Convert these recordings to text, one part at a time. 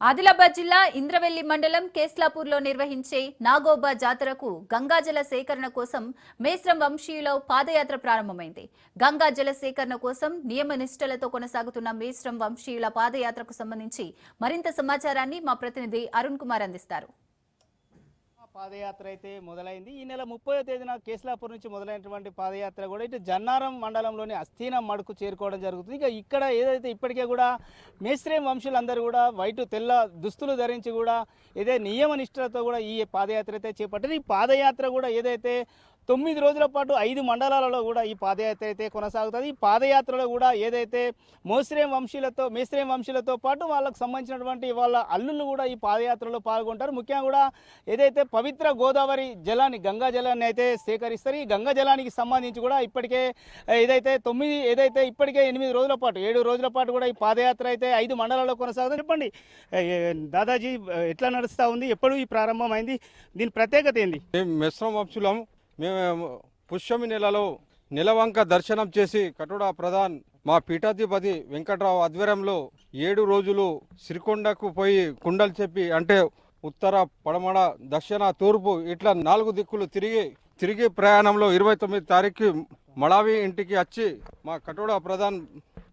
ఆదిలాబాద్ జిల్లా ఇంద్రవెల్లి మండలం కేస్లాపూర్లో నిర్వహించే నాగోబా జాతరకు గంగాజల సేకరణ కోసం మేస్రం వంశీయుల పాదయాత్ర ప్రారంభమైంది. గంగాజల సేకరణ కోసం నియమ నిష్టలతో కొనసాగుతున్న మేస్రం వంశీయుల పాదయాత్రకు సంబంధించి మరింత సమాచారాన్ని మా ప్రతినిధి అరుణ్ కుమార్ అందిస్తారు. పాదయాత్ర అయితే మొదలైంది. ఈ నెల 30వ తేదీన కేస్లాపూర్ నుంచి మొదలైనటువంటి పాదయాత్ర కూడా ఇటు జన్నారం మండలంలోని అస్థీనం మడుకు చేరుకోవడం జరుగుతుంది. ఇక ఇక్కడ ఏదైతే ఇప్పటికే కూడా మేస్రేం వంశులందరూ కూడా వైట్ తెల్ల దుస్తులు ధరించి కూడా నియమ నిష్ఠలతో కూడా ఈ పాదయాత్ర అయితే చేపట్టారు. ఈ పాదయాత్ర కూడా ఏదైతే 9 రోజుల పాటు 5 మండలాలలో కూడా ఈ పాదయాత్ర అయితే కొనసాగుతుంది. ఈ పాదయాత్రలో కూడా ఏదైతే మేస్రేం వంశీలతో పాటు వాళ్ళకు సంబంధించినటువంటి వాళ్ళ అల్లుళ్ళు కూడా ఈ పాదయాత్రలో పాల్గొంటారు. ముఖ్యంగా కూడా ఏదైతే పవిత్ర గోదావరి జలాన్ని గంగా జలాన్ని అయితే సేకరిస్తారు. ఈ గంగా జలానికి సంబంధించి కూడా ఇప్పటికే ఇప్పటికే 8 రోజుల పాటు 7 రోజుల పాటు కూడా ఈ పాదయాత్ర అయితే 5 మండలాల్లో కొనసాగుతుంది. చెప్పండి దాదాజీ, ఎట్లా నడుస్తూ ఉంది, ఎప్పుడు ఈ ప్రారంభమైంది, దీని ప్రత్యేకత ఏంది? మిశ్రమ వంశులం మేము పుష్యమి నెలలో నిలవంక దర్శనం చేసి కటోడా ప్రధాన్ మా పీఠాధిపతి వెంకట్రావు ఆధ్వర్యంలో 7 రోజులు సిరికొండకు పోయి కుండలు చెప్పి అంటే ఉత్తర పడమడ దక్షిణ తూర్పు ఇట్లా 4 దిక్కులు తిరిగి ప్రయాణంలో 29 తారీఖు మడావి ఇంటికి వచ్చి మా కటోడా ప్రధాన్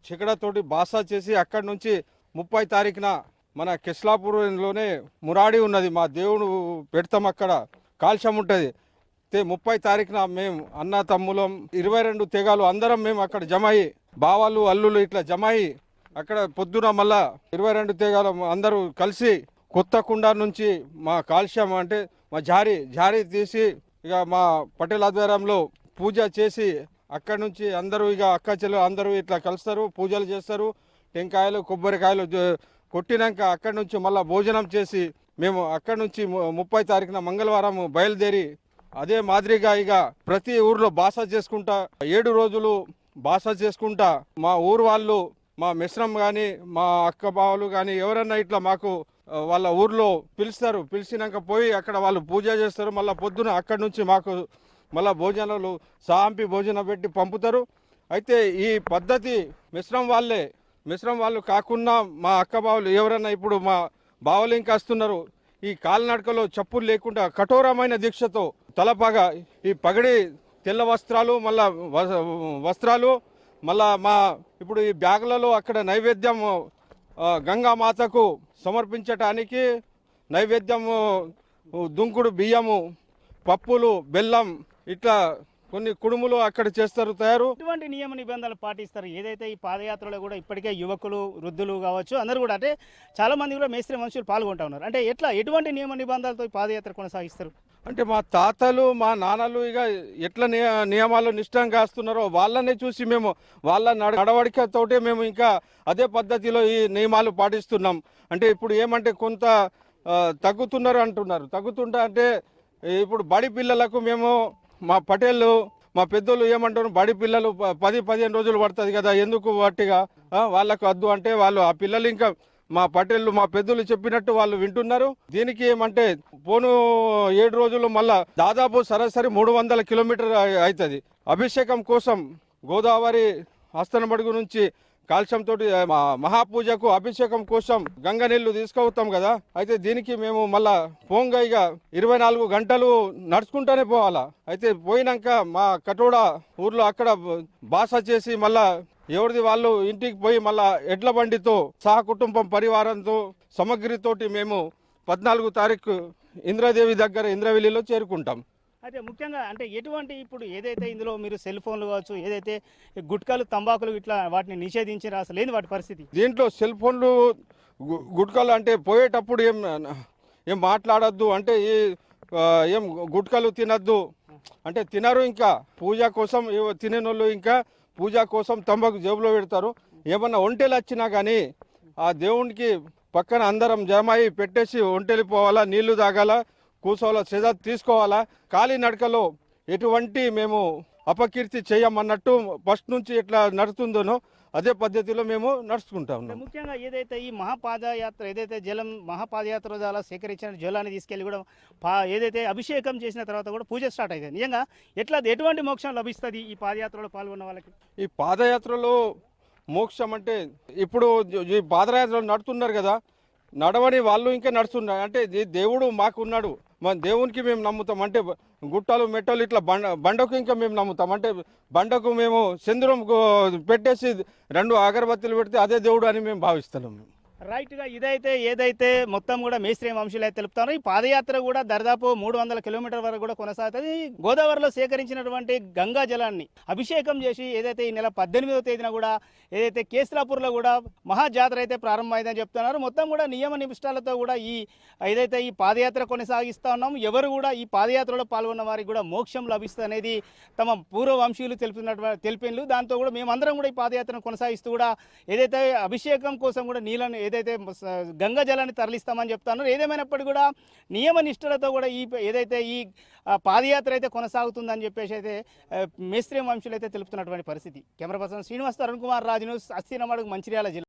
చికడతోటి బాసా చేసి అక్కడి నుంచి 30 తారీఖున మన కెస్లాపూర్లోనే మురాడి ఉన్నది, మా దేవుడు పెడతాం, అక్కడ కాల్షం ఉంటుంది. 30 తారీఖున మేము అన్న తమ్ములం 22 తెగాలు అందరం మేము అక్కడ జమయి, బావాలు అల్లులు ఇట్లా జమయి అక్కడ పొద్దున మళ్ళా 22 తెగాలు అందరూ కలిసి కొత్త కుండ నుంచి మా కాల్ష్యం అంటే మా జారీ తీసి ఇక మా పటేల్ ఆధ్వర్యంలో పూజ చేసి అక్కడి నుంచి అందరూ ఇక అక్క చెల్లెలు అందరూ ఇట్లా కలుస్తారు, పూజలు చేస్తారు, టెంకాయలు కొబ్బరికాయలు కొట్టినాక అక్కడి నుంచి మళ్ళీ భోజనం చేసి మేము అక్కడి నుంచి 30 తారీఖున మంగళవారం బయలుదేరి అదే మాదిరిగా ఇక ప్రతి ఊర్లో బాస చేసుకుంటా 7 రోజులు బాస చేసుకుంటా మా ఊరు వాళ్ళు మా మిశ్రం కానీ మా అక్క బావలు కానీ ఎవరన్నా ఇట్లా మాకు వాళ్ళ ఊర్లో పిలుస్తారు. పిలిచినాక పోయి అక్కడ వాళ్ళు పూజ చేస్తారు. మళ్ళీ పొద్దున అక్కడి నుంచి మాకు మళ్ళీ భోజనాలు సాంపి భోజనం పెట్టి పంపుతారు. అయితే ఈ పద్ధతి మిశ్రం వాళ్ళు కాకుండా మా అక్క బావలు ఎవరన్నా ఇప్పుడు మా బావలు ఇంకా వస్తున్నారు, ఈ కాలినడకలో చెప్పులు లేకుండా కఠోరమైన దీక్షతో తలపాగా ఈ పగడి తెల్ల వస్త్రాలు మళ్ళా వస్త్రాలు మళ్ళా మా ఇప్పుడు ఈ బ్యాగులలో అక్కడ నైవేద్యం గంగామాతకు సమర్పించటానికి నైవేద్యం దుంకుడు బియ్యము, పప్పులు, బెల్లం ఇట్లా కొన్ని కుడుములు అక్కడ చేస్తారు తయారు. ఇటువంటి నియమ నిబంధనలు పాటిస్తారు. ఏదైతే ఈ పాదయాత్రలో కూడా ఇప్పటికే యువకులు వృద్ధులు కావచ్చు అందరూ కూడా అంటే చాలా మంది కూడా మేస్త్రి మనుషులు పాల్గొంటా ఉన్నారు. అంటే ఎటువంటి నియమ నిబంధనలతో ఈ పాదయాత్ర కొనసాగిస్తారు? అంటే మా తాతలు మా నాన్నలు ఇక ఎట్లా నియమాలు నిష్టంగా వస్తున్నారో వాళ్ళనే చూసి మేము వాళ్ళ నడవడికతోటే మేము ఇంకా అదే పద్ధతిలో ఈ నియమాలు పాటిస్తున్నాం. అంటే ఇప్పుడు ఏమంటే కొంత తగ్గుతున్నారు అంటున్నారు. తగ్గుతుంటా అంటే ఇప్పుడు బడి పిల్లలకు మేము మా పటేళ్ళు మా పెద్దోళ్ళు ఏమంటారు, బడి పిల్లలు 10-15 రోజులు పడుతుంది కదా, ఎందుకు వట్టిగా వాళ్ళకు వద్దు అంటే వాళ్ళు ఆ పిల్లలు ఇంకా మా పటేళ్ళు మా పెద్దలు చెప్పినట్టు వాళ్ళు వింటున్నారు. దీనికి ఏమంటే పోను 7 రోజులు మళ్ళా దాదాపు సరాసరి 300 కిలోమీటర్ అవుతుంది. అభిషేకం కోసం గోదావరి హస్తనబడుగు నుంచి కాల్షంతో మహాపూజకు అభిషేకం కోసం గంగ నీళ్లు తీసుకుపోతాం కదా. అయితే దీనికి మేము మళ్ళా పోంగా ఇక 24 గంటలు నడుచుకుంటూనే పోవాలా. అయితే పోయినాక మా కటోడా ఊర్లో అక్కడ బాస చేసి మళ్ళా ఎవరిది వాళ్ళు ఇంటికి పోయి మళ్ళా ఎడ్ల బండితో సహ కుటుంబం పరివారంతో సమగ్రితోటి మేము 14 తారీఖు ఇంద్రాదేవి దగ్గర ఇంద్రవెల్లిలో చేరుకుంటాం. అయితే ముఖ్యంగా అంటే ఎటువంటి ఇప్పుడు ఏదైతే ఇందులో మీరు సెల్ ఫోన్లు కావచ్చు, ఏదైతే గుట్కాలు తంబాకులు ఇట్లా వాటిని నిషేధించారు, అసలు ఏంది వాటి పరిస్థితి? దీంట్లో సెల్ ఫోన్లు గుట్కాలు అంటే పోయేటప్పుడు ఏం మాట్లాడద్దు, అంటే ఏం గుట్కాలు తినద్దు అంటే తినరు. ఇంకా పూజ కోసం తినేనోళ్ళు ఇంకా పూజ కోసం తంబాకు జేబులో పెడతారు. ఏమన్నా ఒంటెలు వచ్చినా కానీ ఆ దేవునికి పక్కన అందరం జమాయి పెట్టేసి ఒంటెలిపోవాలా, నీళ్లు తాగాల, కూర్చోవాలా, శ్రద్ధ తీసుకోవాలా. కాలినడకలో ఎటువంటి మేము అపకీర్తి చేయమన్నట్టు ఫస్ట్ నుంచి ఎట్లా నడుస్తుందోనో అదే పద్ధతిలో మేము నడుచుకుంటా ఉన్నాం. ముఖ్యంగా ఏదైతే ఈ మహాపాదయాత్ర ఏదైతే మహాపాదయాత్ర ద్వారా సేకరించిన జలాన్ని తీసుకెళ్ళి కూడా ఏదైతే అభిషేకం చేసిన తర్వాత కూడా పూజ స్టార్ట్ అవుతుంది. నిజంగా ఎటువంటి మోక్షం లభిస్తుంది ఈ పాదయాత్రలో పాల్గొన్న వాళ్ళకి? ఈ పాదయాత్రలో మోక్షం అంటే ఇప్పుడు ఈ పాదయాత్రలో నడుతున్నారు కదా, నడవని వాళ్ళు ఇంకా నడుస్తున్నారు. అంటే దేవుడు మాకు ఉన్నాడు, మన దేవునికి మేము నమ్ముతాం. అంటే గుట్టలు మెట్టలు ఇట్లా బండకు ఇంకా మేము నమ్ముతాం. అంటే బండకు మేము సింధూరం పెట్టేసి 2 అగరబత్తీలు పెడితే అదే దేవుడు అని మేము భావిస్తున్నాం. రైట్గా ఇదైతే ఏదైతే మొత్తం కూడా మేస్త్రీ వంశీయులు అయితే తెలుపుతారో ఈ పాదయాత్ర కూడా దాదాపు 300 కిలోమీటర్ల వరకు కూడా కొనసాగుతుంది. గోదావరిలో సేకరించినటువంటి గంగా జలాన్ని అభిషేకం చేసి ఏదైతే ఈ నెల 18వ తేదీన కూడా ఏదైతే కేస్లాపూర్లో కూడా మహాజాతర అయితే ప్రారంభమైందని చెప్తున్నారు. మొత్తం కూడా నియమ నిష్ఠాలతో కూడా ఏదైతే ఈ పాదయాత్ర కొనసాగిస్తా ఉన్నాం. ఎవరు కూడా ఈ పాదయాత్రలో పాల్గొన్న వారికి కూడా మోక్షం లభిస్తుంది అనేది తమ పూర్వ వంశీయులు తెలిపిన్లు. దాంతో కూడా మేమందరం కూడా ఈ పాదయాత్రను కొనసాగిస్తూ కూడా ఏదైతే అభిషేకం కోసం కూడా నీళ్ళని ఏదైతే గంగా జలాన్ని తరలిస్తామని చెప్తాను. ఏదేమైనప్పటికీ కూడా నియమ నిష్ఠలతో కూడా ఏదైతే ఈ పాదయాత్ర అయితే కొనసాగుతుందని చెప్పేసి అయితే మేస్త్రీ వంశీయులు అయితే తెలుపుతున్నటువంటి పరిస్థితి. Camera person Srinivas, Arun Kumar Raju news, అస్థినమడుగు, Mancherial జిల్లా.